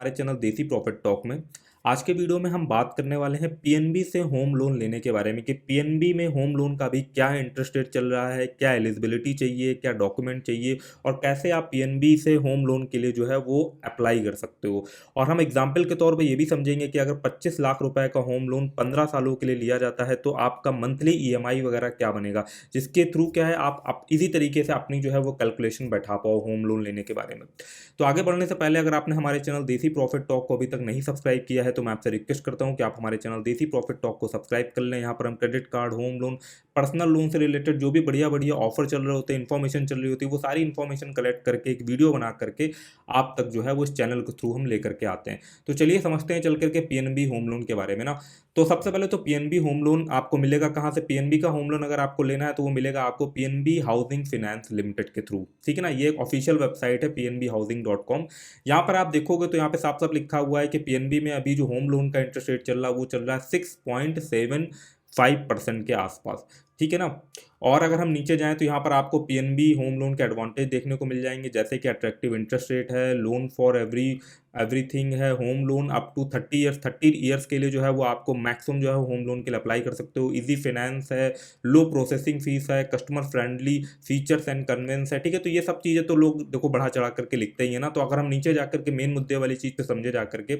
हमारे चैनल देसी profit talk में आज के वीडियो में हम बात करने वाले हैं पीएनबी से होम लोन लेने के बारे में कि पीएनबी में होम लोन का भी क्या इंटरेस्ट रेट चल रहा है, क्या एलिजिबिलिटी चाहिए, क्या डॉक्यूमेंट चाहिए और कैसे आप पीएनबी से होम लोन के लिए जो है वो अप्लाई कर सकते हो। और हम एग्जाम्पल के तौर पर ये भी समझेंगे कि अगर 25 लाख रुपए का होम लोन 15 सालों के लिए लिया जाता है तो आपका मंथली ईएमआई वगैरह क्या बनेगा, जिसके थ्रू क्या है आप इसी तरीके से अपनी जो है वो कैलकुलेशन बैठा पाओ होम लोन लेने के बारे में। तो आगे बढ़ने से पहले अगर आपने हमारे चैनल देसी प्रॉफिट टॉक को अभी तक नहीं सब्सक्राइब किया है तो मैं आपसे रिक्वेस्ट करता हूं कि आप हमारे चैनल देसी प्रॉफिट टॉक को सब्सक्राइब कर लें। यहाँ पर हम credit card, home loan, personal loan से रिलेटेड जो भी बढ़िया बढ़िया ऑफर चल रहे होते हैं, इन्फॉर्मेशन चल रही होती है, वो सारी इन्फॉर्मेशन कलेक्ट करके एक वीडियो बना करके आप तक जो है वो इस चैनल के थ्रू हम लेकर के आते हैं। तो चलिए समझते हैं चल करके पीएनबी होम लोन के बारे में ना। तो सबसे पहले तो पीएनबी होम लोन आपको मिलेगा कहाँ से। पीएनबी का होम लोन अगर आपको लेना है तो वो मिलेगा आपको पीएनबी हाउसिंग फाइनेंस लिमिटेड के थ्रू, ठीक है ना। ये एक ऑफिशियल वेबसाइट है pnbhousing.com। यहाँ पर आप देखोगे तो यहाँ पे साफ साफ लिखा हुआ है कि पीएनबी में अभी जो होम लोन का इंटरेस्ट रेट चल रहा है वो चल रहा है 6.75% के आसपास, ठीक है ना। और अगर हम नीचे जाएं तो यहाँ पर आपको पीएनबी होम लोन के एडवांटेज देखने को मिल जाएंगे, जैसे कि अट्रैक्टिव इंटरेस्ट रेट है, लोन फॉर एवरीथिंग है, home loan up to 30 years के लिए जो है वो आपको मैक्सिमम जो है होम लोन के लिए अप्लाई कर सकते हो। इजी फाइनेंस है, लो प्रोसेसिंग फीस है, customer friendly features and convenience है, ठीक है। तो ये सब चीज़ें तो लोग देखो बढ़ा चढ़ा करके लिखते ही है ना। तो अगर हम नीचे जाकर के मेन मुद्दे वाली चीज़ पे समझे जा करके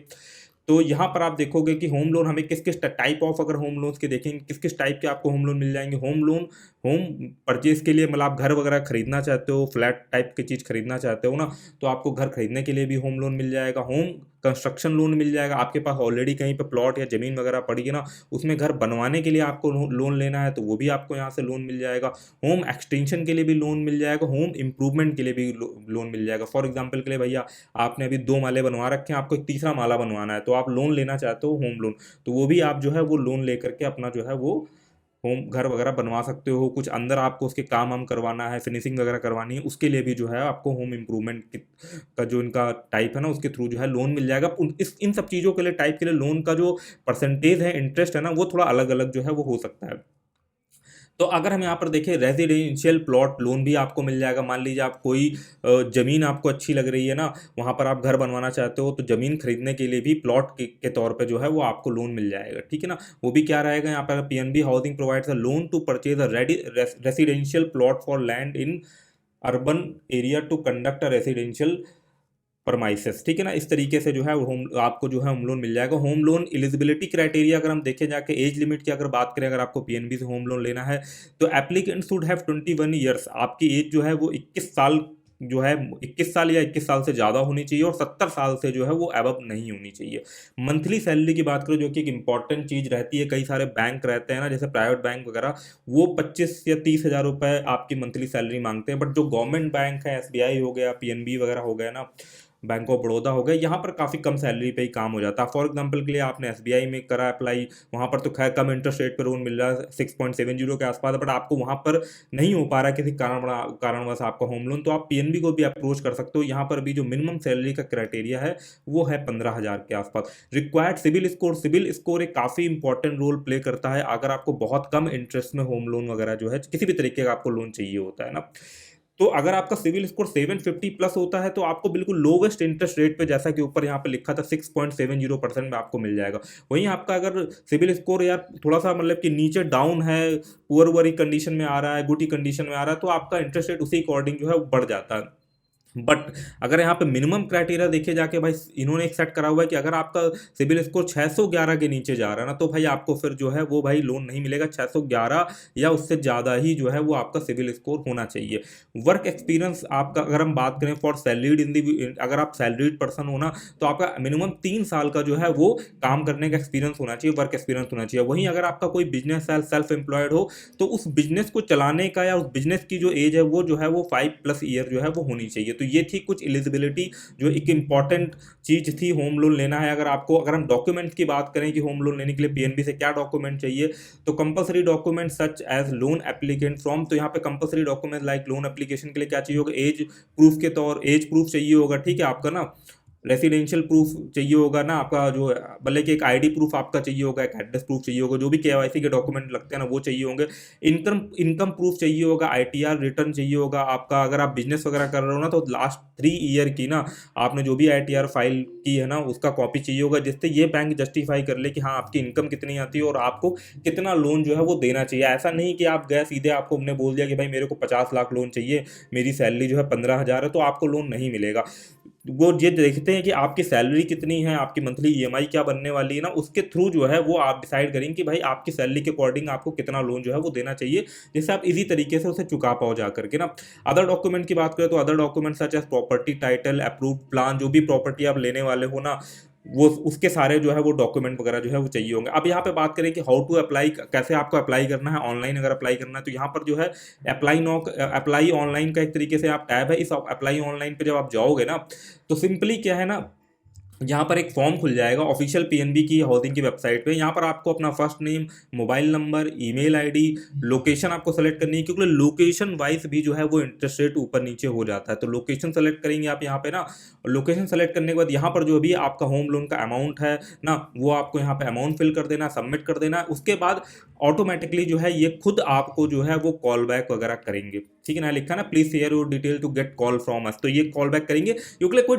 तो यहाँ पर आप देखोगे कि होम लोन हमें किस किस टाइप ऑफ, अगर होम लोन्स के देखेंगे किस किस टाइप के आपको होम लोन मिल जाएंगे। होम लोन होम परचेज के लिए, मतलब आप घर वगैरह खरीदना चाहते हो, फ्लैट टाइप की चीज़ खरीदना चाहते हो ना, तो आपको घर खरीदने के लिए भी होम लोन मिल जाएगा। होम कंस्ट्रक्शन लोन मिल जाएगा, आपके पास ऑलरेडी कहीं पे प्लॉट या ज़मीन वगैरह पड़ी है ना, उसमें घर बनवाने के लिए आपको लोन लेना है तो वो भी आपको यहाँ से लोन मिल जाएगा। होम एक्सटेंशन के लिए भी लोन मिल जाएगा, होम इम्प्रूवमेंट के लिए भी लोन मिल जाएगा। फॉर एग्जाम्पल के लिए भैया आपने अभी 2 माले बनवा रखे हैं, आपको एक तीसरा माला बनवाना है तो आप लोन लेना चाहते हो होम लोन, तो वो भी आप जो है वो लोन लेकर के अपना जो है वो होम घर वगैरह बनवा सकते हो। कुछ अंदर आपको उसके काम वाम करवाना है, फिनिशिंग वगैरह करवानी है, उसके लिए भी जो है आपको होम इम्प्रूवमेंट का जो इनका टाइप है ना उसके थ्रू जो है लोन मिल जाएगा। इन सब चीज़ों के लिए टाइप के लिए लोन का जो परसेंटेज है, इंटरेस्ट है ना, वो थोड़ा अलग अलग जो है वो हो सकता है। तो अगर हम यहाँ पर देखें रेजिडेंशियल प्लॉट लोन भी आपको मिल जाएगा। मान लीजिए आप कोई ज़मीन आपको अच्छी लग रही है ना, वहाँ पर आप घर बनवाना चाहते हो तो ज़मीन खरीदने के लिए भी प्लॉट के तौर पे जो है वो आपको लोन मिल जाएगा, ठीक है ना। वो भी क्या रहेगा, यहाँ पर PNB housing provides a loan to purchase a residential plot for land in urban area to conduct a residential premises, ठीक है ना। इस तरीके से जो है होम आपको जो है होम लोन मिल जाएगा। होम लोन एलिजिबिलिटी क्राइटेरिया अगर हम देखें जाके एज लिमिट की अगर बात करें, अगर आपको पीएनबी से होम लोन लेना है तो एप्लीकेंट शुड हैव 21 ईयर्स। आपकी एज जो है वो 21 साल जो है 21 साल या 21 साल से ज़्यादा होनी चाहिए और 70 साल से जो है वो अबव नहीं होनी चाहिए। मंथली सैलरी की बात करें जो कि एक इंपॉर्टेंट चीज़ रहती है, कई सारे बैंक रहते हैं ना जैसे प्राइवेट बैंक वगैरह, वो 25 या 30 हज़ार रुपये आपकी मंथली सैलरी मांगते हैं। बट जो गवर्नमेंट बैंक है, एसबीआई हो गया, पीएनबी वगैरह हो गया ना, बैंक ऑफ बड़ौदा हो गया, यहाँ पर काफ़ी कम सैलरी पे ही काम हो जाता है। फॉर एग्जांपल के लिए आपने एसबीआई में करा अप्लाई, वहाँ पर तो खैर कम इंटरेस्ट रेट पर लोन मिल रहा है 6.70 के आसपास, बट आपको वहाँ पर नहीं हो पा रहा है किसी कारणवश आपका होम लोन, तो आप पीएनबी को भी अप्रोच कर सकते हो। यहाँ पर भी जो मिनिमम सैलरी का क्राइटेरिया है वो है 15,000 के आसपास। रिक्वायर्ड सिविल स्कोर एक काफ़ी इंपॉर्टेंट रोल प्ले करता है अगर आपको बहुत कम इंटरेस्ट में होम लोन वगैरह जो है किसी भी तरीके का आपको लोन चाहिए होता है ना। तो अगर आपका सिविल स्कोर 750 प्लस होता है तो आपको बिल्कुल लोवेस्ट इंटरेस्ट रेट पे, जैसा कि ऊपर यहाँ पे लिखा था 6.70% में आपको मिल जाएगा। वहीं आपका अगर सिविल स्कोर यार थोड़ा सा मतलब कि नीचे डाउन है, पुअर वरी कंडीशन में आ रहा है, गुडी कंडीशन में आ रहा है, तो आपका इंटरेस्ट रेट उसी अकॉर्डिंग जो है बढ़ जाता है। बट अगर यहाँ पे मिनिमम क्राइटेरिया देखे जाके भाई इन्होंने एक सेट करा हुआ है कि अगर आपका सिविल स्कोर 611 के नीचे जा रहा है ना तो भाई आपको फिर जो है वो भाई लोन नहीं मिलेगा। 611 या उससे ज़्यादा ही जो है वो आपका सिविल स्कोर होना चाहिए। वर्क एक्सपीरियंस आपका अगर हम बात करें फॉर सैलरीड अगर आप सैलरीड पर्सन हो ना तो आपका मिनिमम 3 साल का जो है वो काम करने का एक्सपीरियंस होना चाहिए, वर्क एक्सपीरियंस होना चाहिए। वहीं अगर आपका कोई बिजनेस है, सेल्फ एम्प्लॉयड हो, तो उस बिजनेस को चलाने का या उस बिजनेस की जो एज है वो जो है वो 5+ ईयर जो है वो होनी चाहिए। तो ये थी कुछ एलिजिबिलिटी जो एक इंपॉर्टेंट चीज थी होम लोन लेना है अगर आपको। अगर हम डॉक्यूमेंट्स की बात करें कि होम लोन लेने के लिए पीएनबी से क्या डॉक्यूमेंट चाहिए, तो compulsory document such as loan applicant from, तो यहाँ पे compulsory document like loan application के लिए क्या चाहिए होगा, एज प्रूफ चाहिए होगा, ठीक है आपका ना। रेसिडेंशियल प्रूफ चाहिए होगा ना आपका, जो मतलब कि एक आईडी प्रूफ आपका चाहिए होगा, एक एड्रेस प्रूफ चाहिए होगा, जो भी केवाईसी के डॉक्यूमेंट लगते हैं ना वो चाहिए होंगे। इनकम इनकम प्रूफ चाहिए होगा, आईटीआर रिटर्न चाहिए होगा आपका। अगर आप बिजनेस वगैरह कर रहे हो ना तो लास्ट 3 ईयर की ना आपने जो भी आईटीआर फाइल की है ना उसका कॉपी चाहिए होगा, जिससे ये बैंक जस्टिफाई कर ले कि हाँ आपकी इनकम कितनी आती है और आपको कितना लोन जो है वो देना चाहिए। ऐसा नहीं कि आप गए सीधे आपको हमने बोल दिया कि भाई मेरे को 50 लाख लोन चाहिए, मेरी सैलरी जो है 15,000 है, तो आपको लोन नहीं मिलेगा। वो ये देखते हैं कि आपकी सैलरी कितनी है, आपकी मंथली ईएमआई क्या बनने वाली है ना, उसके थ्रू जो है वो आप डिसाइड करेंगे कि भाई आपकी सैलरी के अकॉर्डिंग आपको कितना लोन जो है वो देना चाहिए, जिससे आप इजी तरीके से उसे चुका पाओ जा करके ना। अदर डॉक्यूमेंट की बात करें तो other document such as property title, approved plan, जो भी प्रॉपर्टी आप लेने वाले हो ना वो उसके सारे जो है वो डॉक्यूमेंट वगैरह जो है वो चाहिए होंगे। अब यहाँ पे बात करें कि हाउ टू अप्लाई, कैसे आपको अप्लाई करना है। ऑनलाइन अगर अप्लाई करना है तो यहाँ पर जो है अप्लाई ऑनलाइन का एक तरीके से आप टैब है, इस अप्लाई ऑनलाइन पे जब आप जाओगे ना तो सिंपली क्या है ना, यहाँ पर एक फॉर्म खुल जाएगा ऑफिशियल पीएनबी की हाउसिंग की वेबसाइट पे। यहाँ पर आपको अपना first name, mobile number, email ID, location आपको सेलेक्ट करनी है, क्योंकि लोकेशन वाइज भी जो है वो इंटरेस्ट रेट ऊपर नीचे हो जाता है। तो लोकेशन सेलेक्ट करेंगे आप यहाँ पे ना, लोकेशन सेलेक्ट करने के बाद यहाँ पर जो भी आपका होम लोन का अमाउंट है ना वो आपको यहाँ पे अमाउंट फिल कर देना, सबमिट कर देना। उसके बाद ऑटोमेटिकली जो है ये खुद आपको जो है वो कॉल बैक वगैरह करेंगे। ठीक है ना, लिखा ना please share your detail to get call from us, तो ये कॉल बैक करेंगे क्योंकि कोई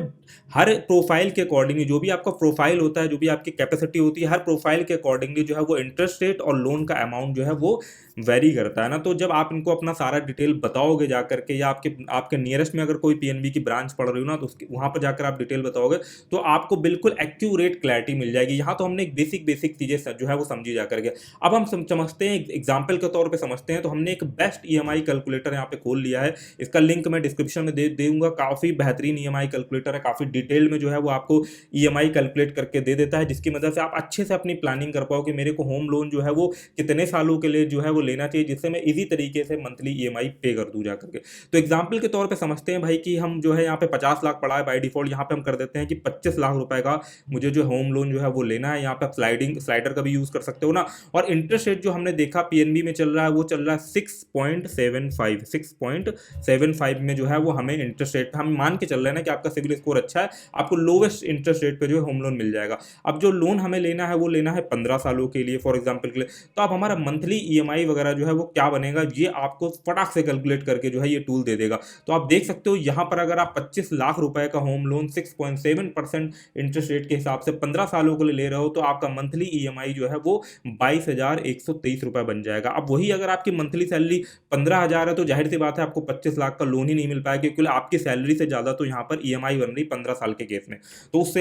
हर प्रोफाइल के अकॉर्डिंगली, जो भी आपका प्रोफाइल होता है, जो भी आपकी कैपेसिटी होती है, हर प्रोफाइल के अकॉर्डिंगली जो है वो इंटरेस्ट रेट और लोन का अमाउंट जो है वो वेरी करता है ना। तो जब आप इनको अपना सारा डिटेल बताओगे जा करके, या आपके आपके नियरेस्ट में अगर कोई पीएनबी की ब्रांच पड़ रही हो ना तो उसकी वहाँ पर जाकर आप डिटेल बताओगे तो आपको बिल्कुल एक्यूरेट क्लैरिटी मिल जाएगी। यहाँ तो हमने एक बेसिक बेसिक चीज़ें जो है वो समझी जा करके। अब हम समझते हैं, एग्जाम्पल के तौर पर समझते हैं, तो हमने एक बेस्ट ईएमआई कैलकुलेटर यहाँ पे खोल लिया है। इसका लिंक मैं डिस्क्रिप्शन में दे दूंगा। काफ़ी बेहतरीन ईएमआई कैलकुलेटर है, काफ़ी डिटेल में जो है वो आपको ईएमआई कैलकुलेट करके दे देता है, जिसकी मदद से आप अच्छे से अपनी प्लानिंग कर पाओ कि मेरे को होम लोन जो है वो कितने सालों के लिए जो है वो लेना चाहिए, जिससे मैं इजी तरीके से मंथली ईएमआई पे कर दूं जा करके। तो एग्जाम्पल के तौर पे समझते हैं भाई कि हम जो है यहाँ पे 50 लाख पड़ा है बाय डिफॉल्ट, यहाँ पे हम कर देते हैं कि 25 लाख रुपए का मुझे जो होम लोन जो है वो लेना है। यहाँ पे आप स्लाइडर का भी यूज कर सकते हो ना। और इंटरेस्ट रेट जो हमने देखा पीएनबी में चल रहा है वो चल रहा है 6.75 में जो है वो हमें इंटरेस्ट रेट, हम मान के चल रहे हैं ना कि आपका सिविल स्कोर अच्छा है, आपको लोवेस्ट इंटरेस्ट रेट पे जो है होम लोन मिल जाएगा। अब जो लोन हमें लेना है वो लेना है 15 सालों के लिए फॉर एग्जांपल के लिए, तो अब हमारा मंथली ईएमआई वगैरह जो है वो क्या बनेगा ये आपको फटाक से कैलकुलेट करके जो है ये टूल दे देगा। तो आप देख सकते हो यहाँ पर अगर आप 25 लाख रुपए का होम लोन 6.7% इंटरेस्ट रेट के हिसाब से 15 सालों के लिए ले रहे हो तो आपका मंथली ईएमआई जो है वो 22,123 रुपए बन जाएगा। अब वही अगर आपकी मंथली सैलरी 15,000 है तो जाहिर सी बात है आपको 25 लाख का लोन ही नहीं मिल पाएगा, क्योंकि आपकी सैलरी से ज़्यादा तो यहाँ पर ईएमआई बन रही 15 साल के केस में। तो उस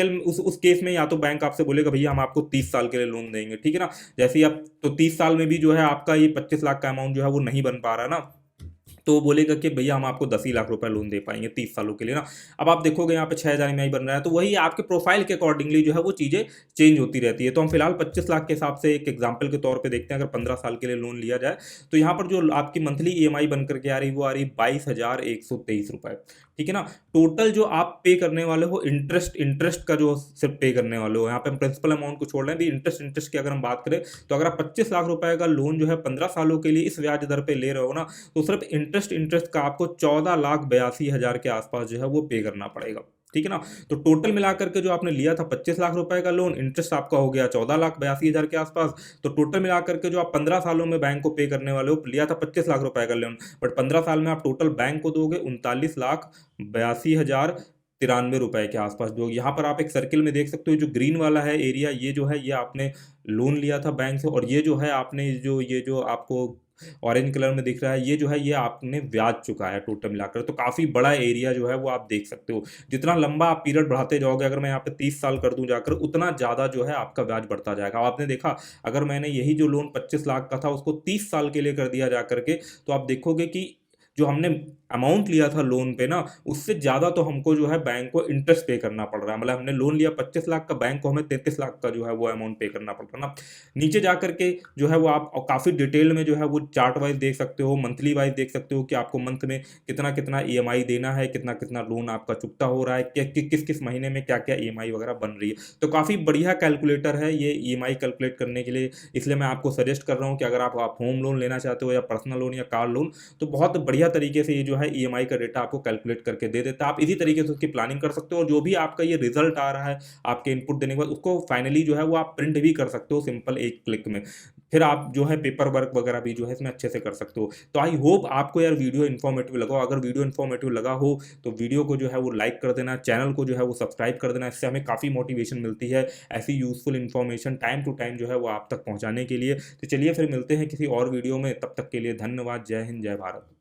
केस में या तो बैंक आपसे बोलेगा भैया हम आपको 30 साल के लिए लोन देंगे, ठीक है ना। जैसे ही आप तो 30 साल में भी जो है आपका ये 25 लाख का अमाउंट जो है वो नहीं बन पा रहा ना, तो वो बोलेगा कि भैया हम आपको 10 ही लाख रुपए लोन दे पाएंगे 30 सालों के लिए ना। अब आप देखोगे यहाँ पे 6,000 ईएमआई बन रहा है, तो वही आपके प्रोफाइल के अकॉर्डिंगली जो है वो चीज़ें चेंज होती रहती है। तो हम फिलहाल 25 लाख के हिसाब से एक एग्जाम्पल के तौर पे देखते हैं, अगर 15 साल के लिए लोन लिया जाए तो यहाँ पर जो आपकी मंथली ईएमआई बन करके आ रही वो आ रही 22,123 रुपए, ठीक है ना। टोटल जो आप पे करने वाले हो इंटरेस्ट का जो सिर्फ पे करने वाले हो, यहाँ पे हम प्रिंसिपल अमाउंट को छोड़ रहे हैं, इंटरेस्ट की अगर हम बात करें तो अगर आप 25 लाख रुपए का लोन जो है 15 सालों के लिए इस ब्याज दर पे ले रहे हो ना, तो सिर्फ इंटरेस्ट का आपको 14,82,000 के आसपास जो है वो पे करना पड़ेगा, ठीक है ना। तो टोटल मिलाकर के जो आपने लिया था 25 लाख रुपए का लोन, इंटरेस्ट आपका हो गया 14,82,000 के आसपास। तो टोटल मिलाकर के जो आप 15 सालों में बैंक को पे करने वाले हो, लिया था 25 लाख रुपए का लोन, बट 15 साल में आप टोटल बैंक को दोगे 39,82,093 के आसपास। जो यहाँ पर आप एक सर्किल में देख सकते हो, जो ग्रीन वाला है एरिया, ये जो है ये आपने लोन लिया था बैंक से, और ये जो है आपने ये जो आपको ऑरेंज कलर में दिख रहा है ये जो है ये आपने ब्याज चुका है टोटल मिलाकर। तो काफ़ी बड़ा एरिया जो है वो आप देख सकते हो। जितना लंबा आप पीरियड बढ़ाते जाओगे, अगर मैं यहाँ पे 30 साल कर दूं जाकर, उतना ज़्यादा जो है आपका ब्याज बढ़ता जाएगा। आपने देखा अगर मैंने यही जो लोन 25 लाख का था उसको 30 साल के लिए कर दिया जा करके, तो आप देखोगे कि जो हमने अमाउंट लिया था लोन पे ना, उससे ज़्यादा तो हमको जो है बैंक को इंटरेस्ट पे करना पड़ रहा है। मतलब हमने लोन लिया 25 लाख का, बैंक को हमें 33 लाख का जो है वो अमाउंट पे करना पड़ रहा है ना। नीचे जा करके जो है वो आप काफ़ी डिटेल में जो है वो चार्ट वाइज देख सकते हो, मंथली वाइज देख सकते हो कि आपको मंथ में कितना कितना ईएमआई देना है, कितना कितना लोन आपका चुकता हो रहा है, किस किस महीने में क्या क्या ईएमआई वगैरह बन रही है। तो काफ़ी बढ़िया कैलकुलेटर है ये ईएमआई कैलकुलेट करने के लिए। इसलिए मैं आपको सजेस्ट कर रहा हूँ कि अगर आप होम लोन लेना चाहते हो या पर्सनल लोन या कार लोन, तो बहुत बढ़िया तरीके से ये जो है ईएमआई का डेटा आपको कैलकुलेट करके दे देता है। आप इसी तरीके से उसकी प्लानिंग कर सकते हो, और जो भी आपका ये रिजल्ट आ रहा है आपके इनपुट देने के बाद, उसको फाइनली जो है वो आप प्रिंट भी कर सकते हो सिंपल एक क्लिक में। फिर आप जो है पेपर वर्क वगैरह भी जो है इसमें अच्छे से कर सकते हो। तो आई होप आपको यार वीडियो इन्फॉर्मेटिव लगा हो। अगर वीडियो इन्फॉर्मेटिव लगा हो तो वीडियो को जो है वो लाइक कर देना, चैनल को जो है वो सब्सक्राइब कर देना। इससे हमें काफ़ी मोटिवेशन मिलती है ऐसी useful information time to time जो है वो आप तक पहुंचाने के लिए। तो चलिए फिर मिलते हैं किसी और वीडियो में, तब तक के लिए धन्यवाद। जय हिंद, जय भारत।